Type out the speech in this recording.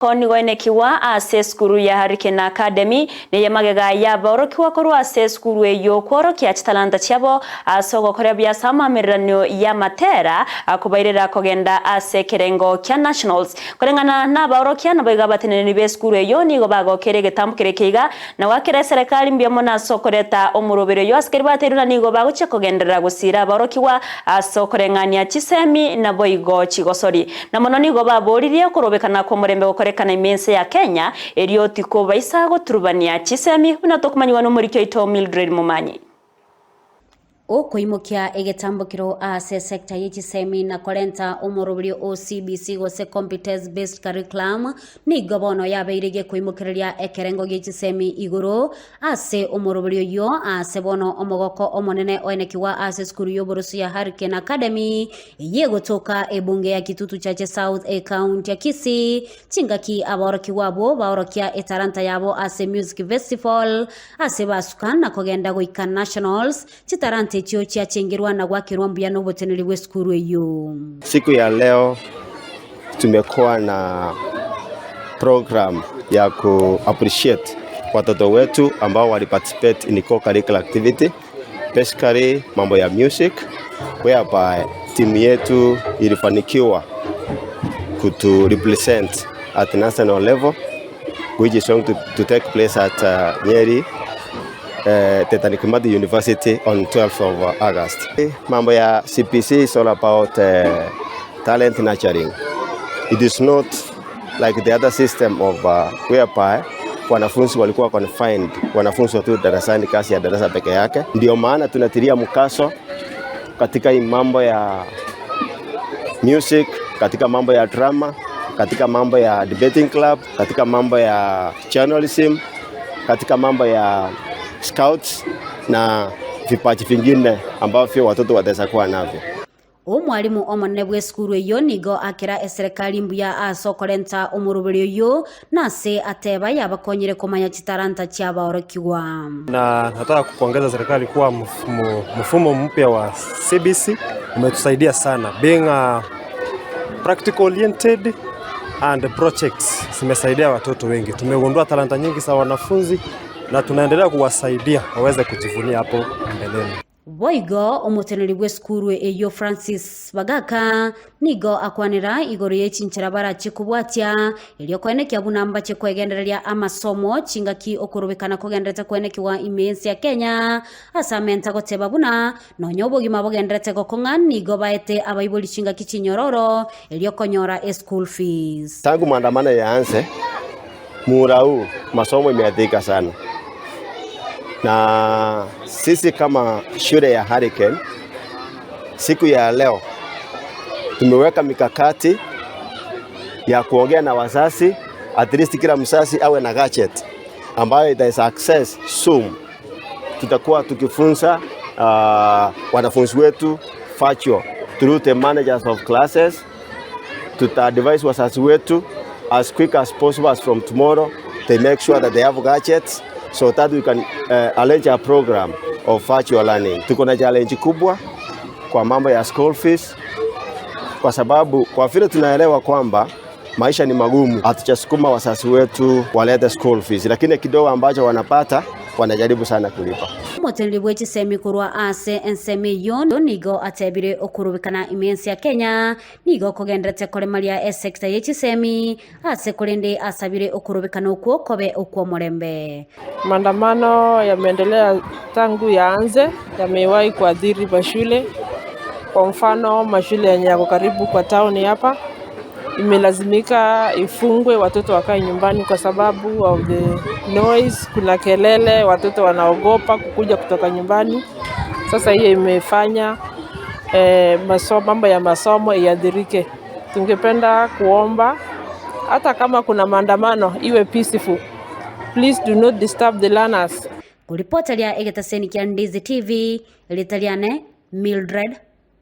Koni goenekiwa ase skuru ya Hurricane Academy ne yamagega ya borokiwa korwa ase skuru eyo kworokia chitalanta chiabo asogo korea bya samamirano ya matera akubairira kogenda ase kerengo kya nationals korengana na borokia na baiga bateneni be skuru eyo nigo bagokere getambukire kiga na wakire serikali mbyamo na sokoreta omurobero yo askeri bateruna nigo baguche kogendera gusira borokiwa asokorengania chisemi na boigo chigosori na mono nigo baboririe kurobekana ko murembe kana imense ya Kenya eriotiko baisa goturubania chisemi unatokumanywa no murikyo ito Mildred Mumanyi Okoimokia egetambukiro ase sector y'ichisemi na korenta omorobiri o CBC gose competence based curriculum ni gobono yabeirige koimokereria ekerengo y'ichisemi iguru ase omorobiri yo ase bono omogoko omonene oenekiwa ase skuru yo borosu ya Hurricane Academy yegotoka ebunge ya Kitutu chache South County ya Kisii chingaki aborokiwa bo baorokia etaranta yabo ase music festival ase basukan na kogenda goika nationals chitarante chio chia chengerwa na gwakirwa mbuyano boteneri we skuru eyo. Siku ya leo tumekuwa na program ya ku appreciate watoto wetu ambao wali participate in co-curricular activity, basically mambo ya music, whereby timu yetu ilifanikiwa kutu represent at national level, which is going to take place at Nyeri Tetanikimathi University on 12th of August. Mambo ya CBC is all about talent nurturing. It is not like the other system of whereby wanafunzi walikuwa confined, wanafunzi watu darasani kasi ya darasa peke yake. Ndio maana tunatilia mkazo katika mambo ya music, katika mambo ya drama, katika mambo ya debating club, katika mambo ya journalism, katika mambo ya scouts na vipaji vingine ambavyo watoto wataweza kuwa navyo. Mwalimu omonene bwe skuru eyo nigo akira eserikali mbuya asokorenta omurubiri yo nase ateba yabakonyere komanya chitaranta cy'aborokiwa. Na nataka kupongeza serikali kwa mfumo mpya wa CBC umetusaidia sana, being practical oriented and projects zimesaidia watoto wengi. Tumegundua talanta nyingi za wanafunzi na tunaendelea kuwasaidia waweze kujivunia hapo mbeleni. Boigo omuteneri bwe skuru eyo Francis Bagaka nigo akwanira igoro y'echinchirabara chikubwatya elyo kwenekya bunamba chekwegendereria amasomo chingaki okurubikana kogenderete kwenekiwa imensi ya Kenya asamenta goteba buna nonyobo gima bogenderete gokonga nigo baete abaiboli chingaki chinyororo elyo konyora school fees. Tangu maandamano yaanze murau masomo imeathirika sana. Na sisi kama shule ya Hurricane siku ya leo tumeweka mikakati ya kuongea na wazazi, at least kila mzazi awe na gadget ambayo ita access Zoom. Tutakuwa tukifunza wanafunzi wetu virtual through the managers of classes. Tutadvise wazazi wetu as quick as possible as from tomorrow they make sure that they have gadgets so that we can arrange a program of virtual learning. Tuko na challenge kubwa kwa mambo ya school fees kwa sababu kwa vile tunaelewa kwamba maisha ni magumu, hatuchasukuma wazazi wetu walete school fees, lakini kidogo ambacho wanapata wanajaribu sana kulipa. Moteneri bwechi semi kurwa ase ensemi yondo nigo atebire okurubikana imensi ya Kenya nigo kogendrete kolemalia sector yechi semi ase kulende asabire okurubikana ukwo kobe ukwo morembe. Maandamano yameendelea tangu yaanze, yamewahi kuadhiri mashule. Kwa mfano mashule yenye yako karibu kwa town hapa imelazimika ifungwe, watoto wakae nyumbani kwa sababu of the noise, kuna kelele, watoto wanaogopa kukuja kutoka nyumbani. Sasa hiyo imefanya mambo ya masomo iadhirike. Tungependa kuomba hata kama kuna maandamano iwe peaceful. Please do not disturb the learners. Kuripotalia egetaseni kia Ndizi TV, Litaliane, Mildred